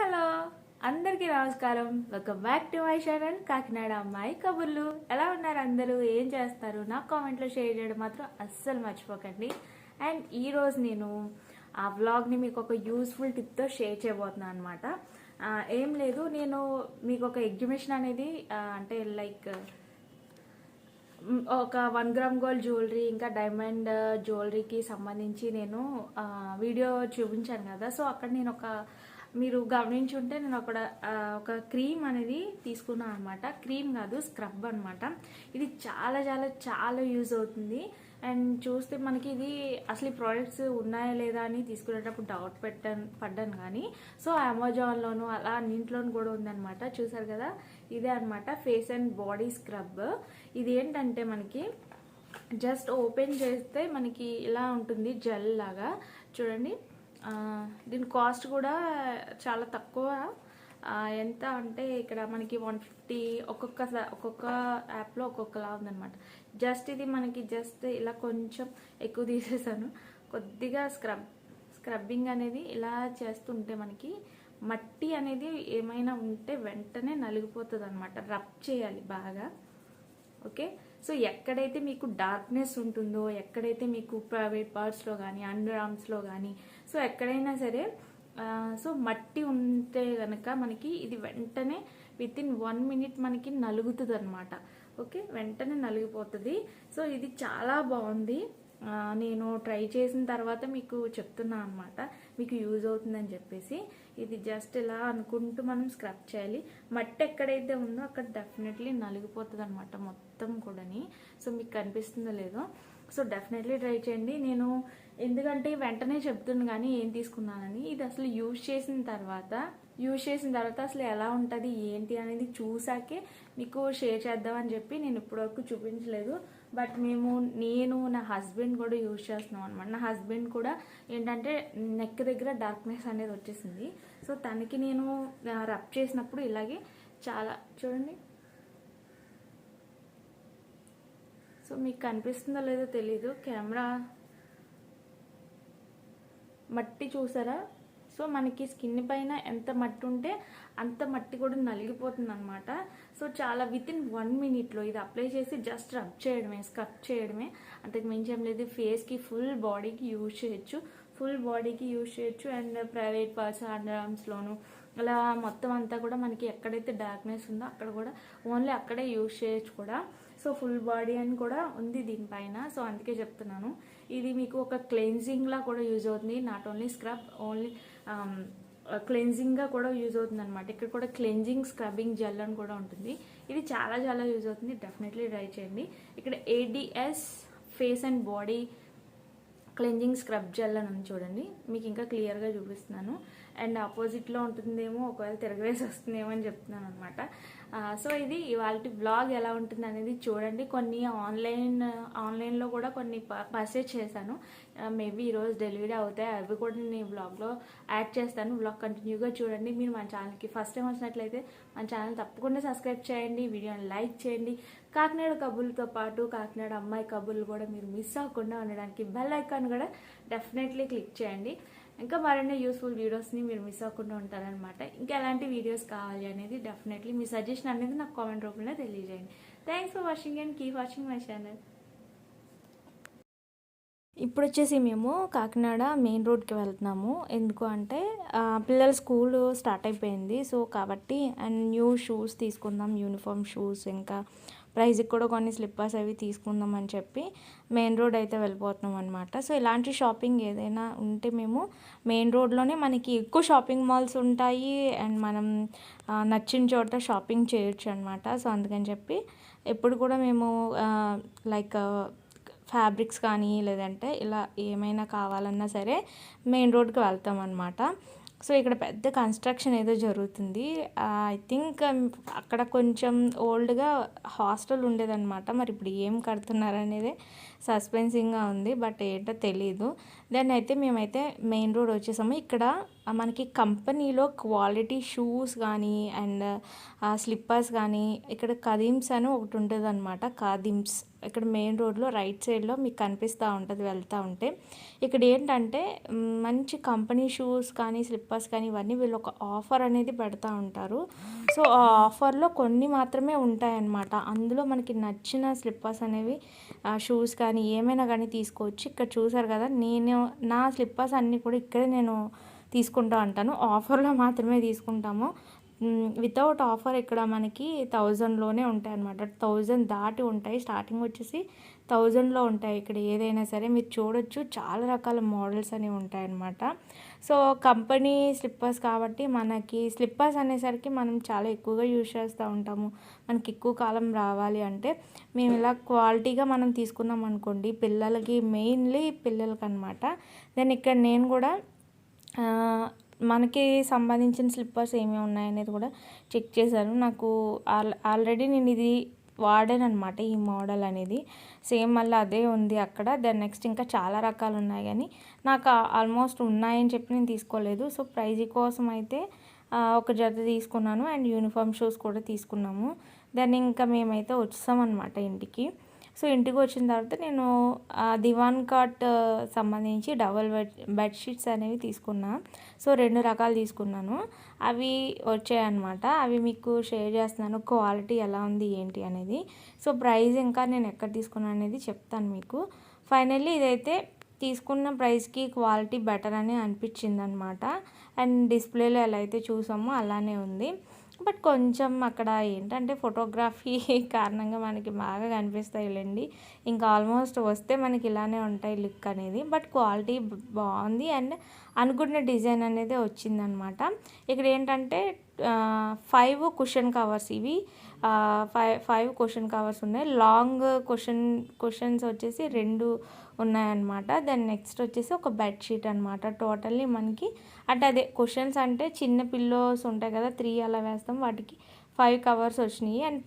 Hello అందరికీ నమస్కారం. Welcome back to my channel Kakinada అమ్మాయి కబుర్లు. ఎలా ఉన్నారు అందరూ? ఏం చేస్తారు? నా కామెంట్లో షేర్ చేయడం మాత్రం అస్సలు మర్చిపోకండి. అండ్ ఈరోజు నేను ఆ వ్లాగ్ని మీకు ఒక యూస్ఫుల్ టిప్తో షేర్ చేయబోతున్నాను అనమాట. ఏం లేదు, నేను మీకు ఒక ఎగ్జిబిషన్ అనేది అంటే లైక్ ఒక 1 గ్రామ్ గోల్డ్ జ్యువెలరీ ఇంకా డైమండ్ జ్యువెలరీకి సంబంధించి నేను వీడియో చూపించాను కదా. సో అక్కడ నేను మీరు గమనించుంటే నేను ఒక క్రీమ్ అనేది తీసుకున్నాను అనమాట. క్రీమ్ కాదు, స్క్రబ్ అనమాట. ఇది చాలా చాలా చాలా యూజ్ అవుతుంది. అండ్ చూస్తే మనకి ఇది అసలు ఈ ప్రోడక్ట్స్ ఉన్నాయా లేదా అని తీసుకునేటప్పుడు డౌట్ పడ్డాను కానీ సో అమెజాన్లోను అలా అన్నింట్లోనూ కూడా ఉందన్నమాట. చూసారు కదా, ఇదే అనమాట ఫేస్ అండ్ బాడీ స్క్రబ్. ఇది ఏంటంటే మనకి జస్ట్ ఓపెన్ చేస్తే మనకి ఇలా ఉంటుంది, జెల్ లాగా. చూడండి, దీని కాస్ట్ కూడా చాలా తక్కువ. ఎంత అంటే ఇక్కడ మనకి 150, ఒక్కొక్క యాప్లో ఒక్కొక్కలా ఉందన్నమాట. జస్ట్ ఇది మనకి జస్ట్ ఇలా కొంచెం ఎక్కువ తీసేసాను. కొద్దిగా స్క్రబ్బింగ్ అనేది ఇలా చేస్తుంటే మనకి మట్టి అనేది ఏమైనా ఉంటే వెంటనే నలిగిపోతుంది అనమాట. రబ్ చేయాలి బాగా. ఓకే, సో ఎక్కడైతే మీకు డార్క్నెస్ ఉంటుందో, ఎక్కడైతే మీకు ప్రైవేట్ పార్ట్స్లో కానీ అండర్ ఆర్మ్స్లో కానీ సో ఎక్కడైనా సరే సో మట్టి ఉంటే కనుక మనకి ఇది వెంటనే వితిన్ 1 minute మనకి నలుగుతుంది అనమాట. ఓకే, వెంటనే నలిగిపోతుంది. సో ఇది చాలా బాగుంది. నేను ట్రై చేసిన తర్వాత మీకు చెప్తున్నా అనమాట, మీకు యూజ్ అవుతుందని చెప్పేసి. ఇది జస్ట్ ఇలా అనుకుంటూ మనం స్క్రబ్ చేయాలి. మట్టి ఎక్కడైతే ఉందో అక్కడ డెఫినెట్లీ నలిగిపోతుంది అనమాట మొత్తం కూడాని. సో మీకు కనిపిస్తుందో లేదో, సో డెఫినెట్లీ ట్రై చేయండి. నేను ఎందుకంటే వెంటనే చెప్తున్నాను కానీ ఏం తీసుకున్నానని, ఇది అసలు యూజ్ చేసిన తర్వాత అసలు ఎలా ఉంటుంది ఏంటి అనేది చూసాకే మీకు షేర్ చేద్దామని చెప్పి నేను ఇప్పటివరకు చూపించలేదు. బట్ నేను నా హస్బెండ్ కూడా యూజ్ చేస్తున్నాం అనమాట. నా హస్బెండ్ కూడా ఏంటంటే నెక్ దగ్గర డార్క్నెస్ అనేది వచ్చేసింది. సో తనకి నేను రబ్ చేసినప్పుడు ఇలాగే చాలా చూడండి. సో మీకు కనిపిస్తుందో లేదో తెలీదు, కెమెరా మట్టి చూసారా? సో మనకి స్కిన్ పైన ఎంత మట్టి ఉంటే అంత మట్టి కూడా నలిగిపోతుంది అనమాట. సో చాలా వితిన్ 1 minute ఇది అప్లై చేసి జస్ట్ రబ్ చేయడమే, స్క్రబ్ చేయడమే, అంతకు మించి ఏం లేదు. ఫేస్కి ఫుల్ బాడీకి యూజ్ చేయొచ్చు. అండ్ ప్రైవేట్ పార్ట్స్ అండర్ ఆర్మ్స్లోను అలా మొత్తం అంతా కూడా మనకి ఎక్కడైతే డార్క్నెస్ ఉందో అక్కడ కూడా ఓన్లీ అక్కడే యూజ్ చేయొచ్చు కూడా. సో ఫుల్ బాడీ అని కూడా ఉంది దీనిపైన. సో అందుకే చెప్తున్నాను, ఇది మీకు ఒక క్లెన్జింగ్లా కూడా యూజ్ అవుతుంది. నాట్ ఓన్లీ స్క్రబ్, ఓన్లీ క్లెన్జింగ్గా కూడా యూజ్ అవుతుంది అనమాట. ఇక్కడ కూడా క్లెన్జింగ్ స్క్రబ్బింగ్ జెల్ అని కూడా ఉంటుంది. ఇది చాలా చాలా యూజ్ అవుతుంది, డెఫినెట్లీ ట్రై చేయండి. ఇక్కడ ADS face and body cleansing scrub gel అని ఉంది చూడండి, మీకు ఇంకా క్లియర్గా చూపిస్తున్నాను. అండ్ ఆపోజిట్లో ఉంటుందేమో, ఒకవేళ తిరగవేసి వస్తుందేమో అని చెప్తున్నాను అనమాట. సో ఇది ఇవాళ బ్లాగ్ ఎలా ఉంటుంది అనేది చూడండి. కొన్ని ఆన్లైన్లో కూడా కొన్ని పర్చేజ్ చేశాను. మేబీ ఈరోజు డెలివరీ అవుతాయి, అవి కూడా నేను బ్లాగ్లో యాడ్ చేస్తాను. బ్లాగ్ కంటిన్యూగా చూడండి. మీరు మన ఛానల్కి ఫస్ట్ టైం వచ్చినట్లయితే మన ఛానల్ తప్పకుండా సబ్స్క్రైబ్ చేయండి, వీడియోని లైక్ చేయండి. కాకినాడ కబుర్లతో పాటు కాకినాడ అమ్మాయి కబుర్లు కూడా మీరు మిస్ అవ్వకుండా ఉండడానికి బెల్ ఐకాన్ కూడా డెఫినెట్లీ క్లిక్ చేయండి. ఇంకా మరిన్ని యూస్ఫుల్ వీడియోస్ని మీరు మిస్ అవ్వకుండా ఉంటారనమాట. ఇంకా ఎలాంటి వీడియోస్ కావాలి అనేది డెఫినెట్లీ మీ సజెషన్ అనేది నాకు కామెంట్ రూపంలో తెలియజేయండి. Thanks for watching and keep watching my channel. ఇప్పుడు వచ్చేసి మేము కాకినాడ మెయిన్ రోడ్కి వెళ్తున్నాము. ఎందుకు అంటే పిల్లల స్కూల్ స్టార్ట్ అయిపోయింది. సో కాబట్టి అండ్ న్యూ షూస్ తీసుకుందాం, యూనిఫామ్ షూస్, ఇంకా ప్రైజ్కి కూడా కొన్ని స్లిప్పర్స్ అవి తీసుకుందాం అని చెప్పి మెయిన్ రోడ్ అయితే వెళ్ళిపోతున్నాం అనమాట. సో ఇలాంటి షాపింగ్ ఏదైనా ఉంటే మేము మెయిన్ రోడ్లోనే మనకి ఎక్కువ షాపింగ్ మాల్స్ ఉంటాయి అండ్ మనం నచ్చిన చోట షాపింగ్ చేయొచ్చు అనమాట. సో అందుకని చెప్పి ఎప్పుడు కూడా మేము లైక్ ఫ్యాబ్రిక్స్ కానీ లేదంటే ఇలా ఏమైనా కావాలన్నా సరే మెయిన్ రోడ్కి వెళ్తాం అనమాట. సో ఇక్కడ పెద్ద కన్స్ట్రక్షన్ ఏదో జరుగుతుంది. ఐ థింక్ అక్కడ కొంచెం ఓల్డ్గా హాస్టల్ ఉండేదన్నమాట. మరి ఇప్పుడు ఏం కడుతున్నారు అనేది సస్పెన్సింగ్గా ఉంది, బట్ ఏంటో తెలీదు. దెన్ అయితే మేమైతే మెయిన్ రోడ్ వచ్చేసాము. ఇక్కడ మనకి కంపెనీలో క్వాలిటీ షూస్ కానీ అండ్ స్లిప్పర్స్ కానీ ఇక్కడ ఖదీమ్స్ అని ఒకటి ఉంటుంది అనమాట. ఖదీమ్స్ ఇక్కడ మెయిన్ రోడ్లో రైట్ సైడ్లో మీకు కనిపిస్తూ ఉంటుంది వెళ్తూ ఉంటే. ఇక్కడ ఏంటంటే మంచి కంపెనీ షూస్ కానీ స్లిప్పర్స్ కానీ ఇవన్నీ వీళ్ళు ఒక ఆఫర్ అనేది పెడతా ఉంటారు. సో ఆ ఆఫర్లో కొన్ని మాత్రమే ఉంటాయన్నమాట. అందులో మనకి నచ్చిన స్లిప్పర్స్ అనేవి షూస్ కానీ ఏమైనా కానీ తీసుకోవచ్చు. ఇక్కడ చూసారు కదా, నేను నా స్లిప్పర్స్ అన్నీ కూడా ఇక్కడే నేను తీసుకుంటూ ఉంటాను. ఆఫర్లో మాత్రమే తీసుకుంటాము. వితౌట్ ఆఫర్ ఇక్కడ మనకి 1000లోనే ఉంటాయి అన్నమాట. 1000 దాటి ఉంటాయి. స్టార్టింగ్ వచ్చేసి 1000లో ఉంటాయి ఇక్కడ ఏదైనా సరే. మీరు చూడొచ్చు చాలా రకాల మోడల్స్ అనేవి ఉంటాయన్నమాట. సో కంపెనీ స్లిప్పర్స్ కాబట్టి మనకి స్లిప్పర్స్ అనేసరికి మనం చాలా ఎక్కువగా యూజ్ చేస్తూ ఉంటాము. మనకి ఎక్కువ కాలం రావాలి అంటే మేము ఇలా క్వాలిటీగా మనం తీసుకున్నాం అనుకోండి, పిల్లలకి మెయిన్లీ పిల్లలకి అనమాట. దెన్ ఇక్కడ నేను కూడా మనకి సంబంధించిన స్లిప్పర్స్ ఏమేమి ఉన్నాయనేది కూడా చెక్ చేశాను. నాకు ఆల్రెడీ నేను ఇది వాడాను అనమాట, ఈ మోడల్ అనేది సేమ్ మళ్ళీ అదే ఉంది అక్కడ. దెన్ నెక్స్ట్ ఇంకా చాలా రకాలు ఉన్నాయి కానీ నాకు ఆల్మోస్ట్ ఉన్నాయని చెప్పి నేను తీసుకోలేదు. సో ప్రైజ్ కోసం అయితే ఒక జత తీసుకున్నాను అండ్ యూనిఫామ్ షూస్ కూడా తీసుకున్నాము. దెన్ ఇంకా మేమైతే వచ్చామన్నమాట ఇంటికి. సో ఇంటికి వచ్చిన తర్వాత నేను దివాన్ కాట్ సంబంధించి డబల్ బెడ్షీట్స్ అనేవి తీసుకున్నా. సో 2 రకాలు తీసుకున్నాను. అవి వచ్చాయన్నమాట. అవి మీకు షేర్ చేస్తున్నాను, క్వాలిటీ ఎలా ఉంది ఏంటి అనేది. సో ప్రైస్ ఇంకా నేను ఎక్కడ తీసుకున్నాను అనేది చెప్తాను మీకు. ఫైనల్లీ ఇదైతే తీసుకున్న ప్రైస్కి క్వాలిటీ బెటర్ అని అనిపించింది అనమాట. అండ్ డిస్ప్లేలో ఎలా అయితే చూసామో అలానే ఉంది. బట్ కొంచెం అక్కడ ఏంటంటే ఫోటోగ్రఫీ కారణంగా మనకి బాగా కనిపిస్తాయిలేండి. ఇంకా ఆల్మోస్ట్ వస్తే మనకి ఇలానే ఉంటాయి లుక్ అనేది. బట్ క్వాలిటీ బాగుంది అండ్ అనుకున్న డిజైన్ అనేది వచ్చిందనమాట. ఇక్కడ ఏంటంటే 5 కుషన్ కవర్స్, ఇవి 5 కుషన్ కవర్స్ ఉన్నాయి. లాంగ్ కుషన్స్ వచ్చేసి 2 ఉన్నాయన్నమాట. దెన్ నెక్స్ట్ వచ్చేసి ఒక బెడ్షీట్ అనమాట. టోటల్లీ మనకి అంటే అదే కుషన్స్ అంటే చిన్న పిల్లోస్ ఉంటాయి కదా, 3 అలా వేస్తాం, వాటికి 5 కవర్స్ వచ్చినాయి. అండ్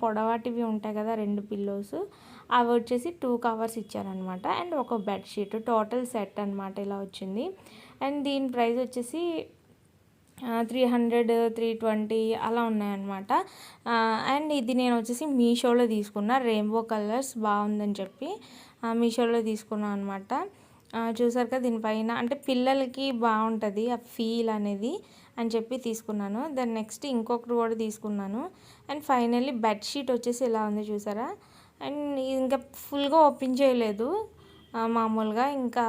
పొడవాటివి ఉంటాయి కదా 2 పిల్లోస్, అవి వచ్చేసి 2 కవర్స్ ఇచ్చారనమాట. అండ్ ఒక బెడ్షీట్, టోటల్ సెట్ అనమాట ఇలా వచ్చింది. అండ్ దీని ప్రైస్ వచ్చేసి 300, 320 అలా ఉన్నాయన్నమాట. అండ్ ఇది నేను వచ్చేసి మీషోలో తీసుకున్నా. రెయిన్బో కలర్స్ బాగుందని చెప్పి మీషోలో తీసుకున్నాను అనమాట. చూసారు కదా, దీనిపైన అంటే పిల్లలకి బాగుంటుంది ఆ ఫీల్ అనేది అని చెప్పి తీసుకున్నాను. దాని నెక్స్ట్ ఇంకొకటి కూడా తీసుకున్నాను. అండ్ ఫైనల్లీ బెడ్షీట్ వచ్చేసి ఇలా ఉంది చూసారా. అండ్ ఇంకా ఫుల్గా ఓపెన్ చేయలేదు, మామూలుగా ఇంకా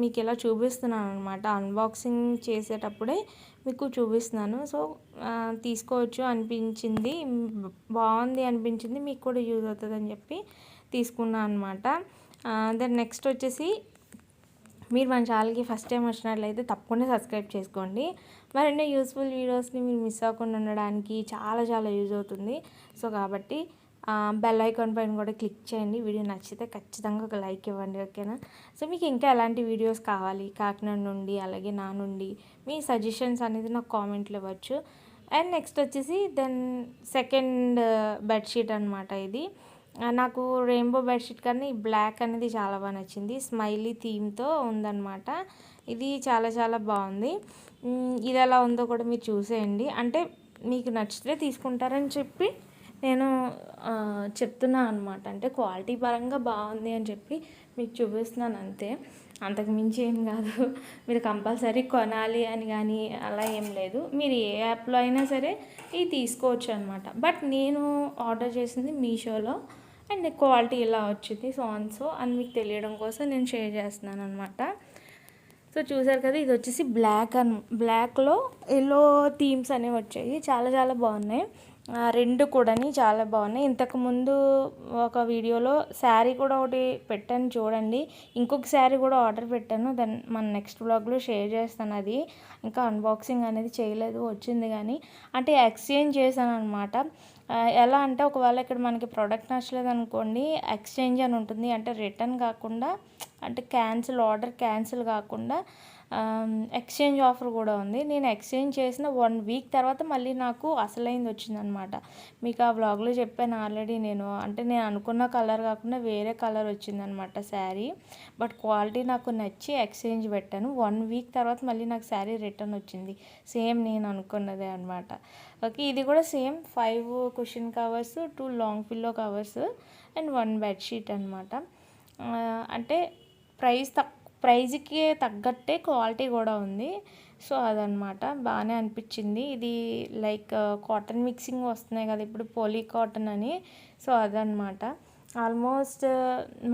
మీకు ఇలా చూపిస్తున్నాను అనమాట. అన్బాక్సింగ్ చేసేటప్పుడే మీకు చూపిస్తున్నాను. సో తీసుకోవచ్చు అనిపించింది, బాగుంది అనిపించింది, మీకు కూడా యూజ్ అవుతుంది అని చెప్పి తీసుకున్నాను అనమాట. దెన్ నెక్స్ట్ వచ్చేసి మీరు మన ఛానల్కి ఫస్ట్ టైం వచ్చినట్లయితే తప్పకుండా సబ్స్క్రైబ్ చేసుకోండి. మరిన్ని యూస్ఫుల్ వీడియోస్ని మీరు మిస్ అవ్వకుండా ఉండడానికి చాలా చాలా యూజ్ అవుతుంది. సో కాబట్టి బెల్ ఐకాన్ పైన కూడా క్లిక్ చేయండి. వీడియో నచ్చితే ఖచ్చితంగా ఒక లైక్ ఇవ్వండి, ఓకేనా. సో మీకు ఇంకా ఎలాంటి వీడియోస్ కావాలి కాకినాడ నుండి, అలాగే నా నుండి మీ సజెషన్స్ అనేది నాకు కామెంట్లో ఇవ్వచ్చు. అండ్ నెక్స్ట్ వచ్చేసి దెన్ సెకండ్ బెడ్షీట్ అనమాట. ఇది నాకు రెయిన్బో బెడ్షీట్ కానీ ఈ బ్లాక్ అనేది చాలా బాగా నచ్చింది. స్మైలీ థీమ్తో ఉందన్నమాట. ఇది చాలా చాలా బాగుంది. ఇది ఎలా ఉందో కూడా మీరు చూసేయండి. అంటే మీకు నచ్చితే తీసుకుంటారని చెప్పి నేను చెప్తున్నాను అనమాట. అంటే క్వాలిటీ పరంగా బాగుంది అని చెప్పి మీకు చూపిస్తున్నాను అంతే, అంతకు మించి ఏం కాదు. మీరు కంపల్సరీ కొనాలి అని కానీ అలా ఏం లేదు. మీరు ఏ యాప్లో అయినా సరే ఇది తీసుకోవచ్చు అనమాట. బట్ నేను ఆర్డర్ చేసింది మీషోలో అండ్ క్వాలిటీ ఇలా వచ్చింది. సో అని మీకు తెలియడం కోసం నేను షేర్ చేస్తున్నాను అనమాట. సో చూసారు కదా, ఇది వచ్చేసి బ్లాక్లో ఎల్లో థీమ్స్ అనేవి వచ్చాయి. చాలా చాలా బాగున్నాయి, 2 కూడా చాలా బాగున్నాయి. ఇంతకుముందు ఒక వీడియోలో శారీ కూడా ఒకటి పెట్టాను చూడండి. ఇంకొక శారీ కూడా ఆర్డర్ పెట్టాను, దాన్ని మన నెక్స్ట్ వ్లాగ్లో షేర్ చేస్తాను. అది ఇంకా అన్బాక్సింగ్ అనేది చేయలేదు, వచ్చింది కానీ అంటే ఎక్స్చేంజ్ చేశాను అనమాట. ఎలా అంటే ఒకవేళ ఇక్కడ మనకి ప్రోడక్ట్ నచ్చలేదు అనుకోండి, ఎక్స్చేంజ్ అని ఉంటుంది. అంటే రిటర్న్ కాకుండా, అంటే ఆర్డర్ క్యాన్సిల్ కాకుండా ఎక్స్చేంజ్ ఆఫర్ కూడా ఉంది. నేను ఎక్స్చేంజ్ చేసిన 1 వీక్ తర్వాత మళ్ళీ నాకు అసలైంది వచ్చిందనమాట. మీకు ఆ వ్లాగ్లో చెప్పాను ఆల్రెడీ నేను. అంటే నేను అనుకున్న కలర్ కాకుండా వేరే కలర్ వచ్చిందనమాట శారీ. బట్ క్వాలిటీ నాకు నచ్చి ఎక్స్చేంజ్ పెట్టాను. 1 వీక్ తర్వాత మళ్ళీ నాకు శారీ రిటర్న్ వచ్చింది. సేమ్ నేను అనుకున్నదే అనమాట. ఓకే, ఇది కూడా same 5 cushion covers, 2 long pillow covers and 1 bedsheet అనమాట. అంటే ప్రైజ్కి తగ్గట్టే క్వాలిటీ కూడా ఉంది. సో అదనమాట, బాగానే అనిపించింది. ఇది లైక్ కాటన్ మిక్సింగ్ వస్తున్నాయి కదా ఇప్పుడు, పోలీ కాటన్ అని. సో అదనమాట. ఆల్మోస్ట్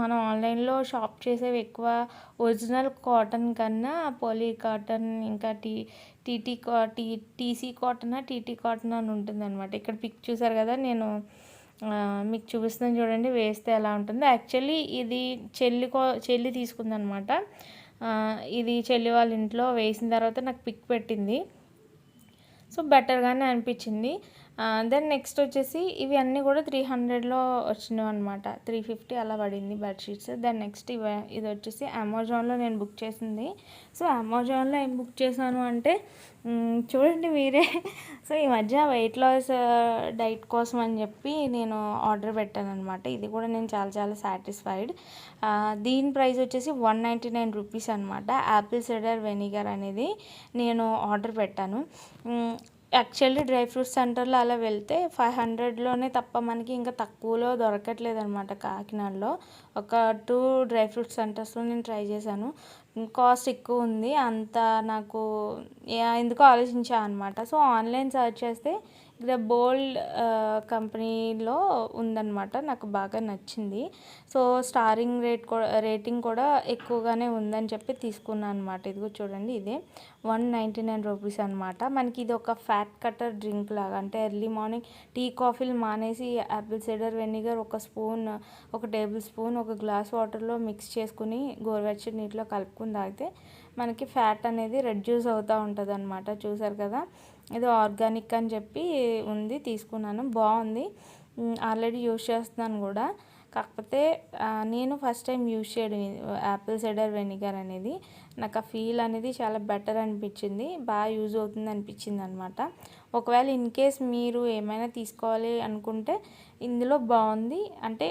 మనం ఆన్లైన్లో షాప్ చేసేవి ఎక్కువ ఒరిజినల్ కాటన్ కన్నా పోలీ కాటన్, ఇంకా టీసీ కాటన్, టీటీ కాటన్ అని ఉంటుందన్నమాట. ఇక్కడ పిక్ చూసారు కదా, నేను మీకు చూపిస్తున్నాను చూడండి, వేస్తే ఎలా ఉంటుందో. యాక్చువల్లీ ఇది చెల్లి తీసుకుందనమాట. ఇది చెల్లి వాళ్ళ ఇంట్లో వేసిన తర్వాత నాకు పిక్ పెట్టింది. సో బెటర్గానే అనిపించింది. దెన్ నెక్స్ట్ వచ్చేసి ఇవి అన్నీ కూడా 300లో వచ్చినాయి అనమాట. 350 అలా పడింది బెడ్షీట్స్. దెన్ నెక్స్ట్ ఇది వచ్చేసి అమెజాన్లో నేను బుక్ చేసింది. సో అమెజాన్లో ఏం బుక్ చేశాను అంటే చూడండి మీరే. సో ఈ మధ్య వెయిట్ లాస్ డైట్ కోసం అని చెప్పి నేను ఆర్డర్ పెట్టాను అనమాట. ఇది కూడా నేను చాలా చాలా సాటిస్ఫైడ్. దీని ప్రైస్ వచ్చేసి 199 రూపీస్ అనమాట. యాపిల్ సిడర్ వెనిగర్ అనేది నేను ఆర్డర్ పెట్టాను. యాక్చువల్లీ డ్రై ఫ్రూట్స్ సెంటర్లో అలా వెళ్తే 500లోనే తప్ప మనకి ఇంకా తక్కువలో దొరకట్లేదు అనమాట. కాకినాడలో ఒక 2 డ్రై ఫ్రూట్స్ సెంటర్స్లో నేను ట్రై చేశాను. కాస్ట్ ఎక్కువ ఉంది, అంత నాకు ఎందుకో ఆలోచించాను అనమాట. సో ఆన్లైన్ సర్చ్ చేస్తే ఇక్కడ బోల్డ్ కంపెనీలో ఉందన్నమాట. నాకు బాగా నచ్చింది. సో రేటింగ్ కూడా ఎక్కువగానే ఉందని చెప్పి తీసుకున్నాను అనమాట. ఇదిగో చూడండి, ఇదే 199 రూపీస్ అనమాట. మనకి ఇది ఒక ఫ్యాట్ కట్టర్ డ్రింక్ లాగా, అంటే ఎర్లీ మార్నింగ్ టీ కాఫీలు మానేసి యాపిల్ సిడర్ వెనిగర్ ఒక టేబుల్ స్పూన్ ఒక గ్లాస్ వాటర్లో మిక్స్ చేసుకుని గోరువెచ్చని నీటిలో కలుపుకుని తాగితే మనకి ఫ్యాట్ అనేది రెడ్యూస్ అవుతూ ఉంటుంది అనమాట. చూసారు కదా, ఇది ఆర్గానిక్ అని చెప్పి ఉంది, తీసుకున్నాను. బాగుంది, ఆల్రెడీ యూజ్ చేస్తున్నాను కూడా. కాకపోతే నేను ఫస్ట్ టైం యూజ్ చేయడం యాపిల్ సిడర్ వెనిగర్ అనేది. నాకు ఆ ఫీల్ అనేది చాలా బెటర్ అనిపించింది, బాగా యూజ్ అవుతుంది అనిపించింది అనమాట. ఒకవేళ ఇన్ కేస్ మీరు ఏమైనా తీసుకోవాలి అనుకుంటే ఇందులో బాగుంది, అంటే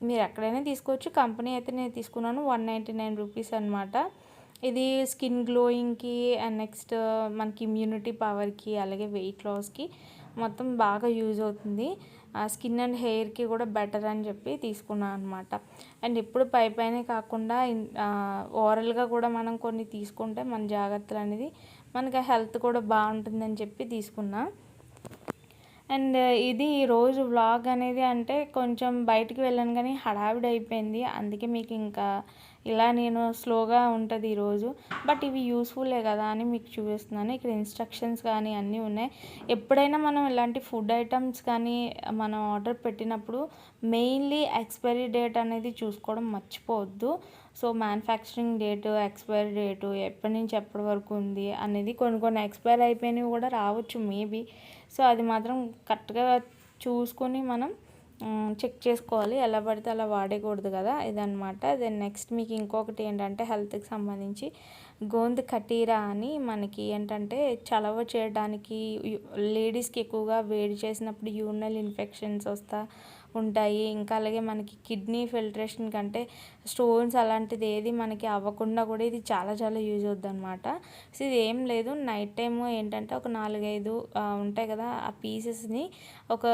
మీరు ఎక్కడైనా తీసుకోవచ్చు. కంపెనీ అయితే నేను తీసుకున్నాను 199 రూపీస్ అనమాట. ఇది స్కిన్ గ్లోయింగ్కి అండ్ నెక్స్ట్ మనకి ఇమ్యూనిటీ పవర్కి అలాగే వెయిట్ లాస్కి మొత్తం బాగా యూజ్ అవుతుంది. స్కిన్ అండ్ హెయిర్కి కూడా బెటర్ అని చెప్పి తీసుకున్నాను అనమాట. అండ్ ఇప్పుడు పైనే కాకుండా ఓరల్గా కూడా మనం కొన్ని తీసుకుంటే మన జాగ్రత్తలు అనేది మనకి హెల్త్ కూడా బాగుంటుందని చెప్పి తీసుకున్నా. అండ్ ఇది రోజు వ్లాగ్ అనేది అంటే కొంచెం బయటికి వెళ్ళాను కానీ హడావిడి అయిపోయింది. అందుకే మీకు ఇంకా ఇలా నేను స్లోగా ఉంటుంది ఈరోజు. బట్ ఇవి యూస్ఫుల్లే కదా అని మీకు చూపిస్తున్నాను. ఇక్కడ ఇన్స్ట్రక్షన్స్ కానీ అన్నీ ఉన్నాయి. ఎప్పుడైనా మనం ఇలాంటి ఫుడ్ ఐటమ్స్ కానీ మనం ఆర్డర్ పెట్టినప్పుడు మెయిన్లీ ఎక్స్పైరీ డేట్ అనేది చూసుకోవడం మర్చిపోవద్దు. So manufacturing date, expiry date ఎప్పటి నుంచి ఎప్పటి వరకు ఉంది అనేది, కొన్ని ఎక్స్పైర్ అయిపోయినవి కూడా రావచ్చు మేబీ. సో అది మాత్రం కరెక్ట్గా చూసుకొని మనం చెక్ చేసుకోవాలి. ఎలా పడితే అలా వాడేయకూడదు కదా, ఇదనమాట. దెన్ నెక్స్ట్ మీకు ఇంకొకటి ఏంటంటే హెల్త్కి సంబంధించి గోంద్ కటీరా అని మనకి ఏంటంటే చలవ చేయడానికి, లేడీస్కి ఎక్కువగా వేడి చేసినప్పుడు యూరినల్ ఇన్ఫెక్షన్స్ ఉంటాయి. ఇంకా అలాగే మనకి కిడ్నీ ఫిల్టరేషన్ కంటే స్టోన్స్ అలాంటిది ఏది మనకి అవ్వకుండా కూడా ఇది చాలా చాలా యూజ్ అవుద్ది అనమాట. సో ఇది ఏం లేదు, నైట్ టైము ఏంటంటే ఒక 4-5 ఉంటాయి కదా, ఆ పీసెస్ని ఒక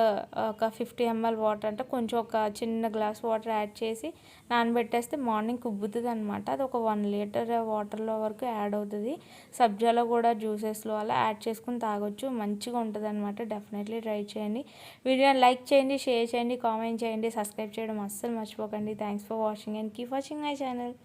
50 ml వాటర్, అంటే కొంచెం ఒక చిన్న గ్లాస్ వాటర్ యాడ్ చేసి నానబెట్టేస్తే మార్నింగ్ ఉబ్బుతుంది అనమాట. అది ఒక 1 లీటర్ వాటర్లో వరకు యాడ్ అవుతుంది. సబ్జాలో కూడా జ్యూసెస్లో అలా యాడ్ చేసుకుని తాగొచ్చు, మంచిగా ఉంటుంది అనమాట. డెఫినెట్లీ ట్రై చేయండి. వీడియోని లైక్ చేయండి, షేర్ చేయండి, కామెంట్ చేయండి, సబ్స్క్రైబ్ చేయడం అస్సలు మర్చిపోకండి. Thanks for watching and keep watching my channel.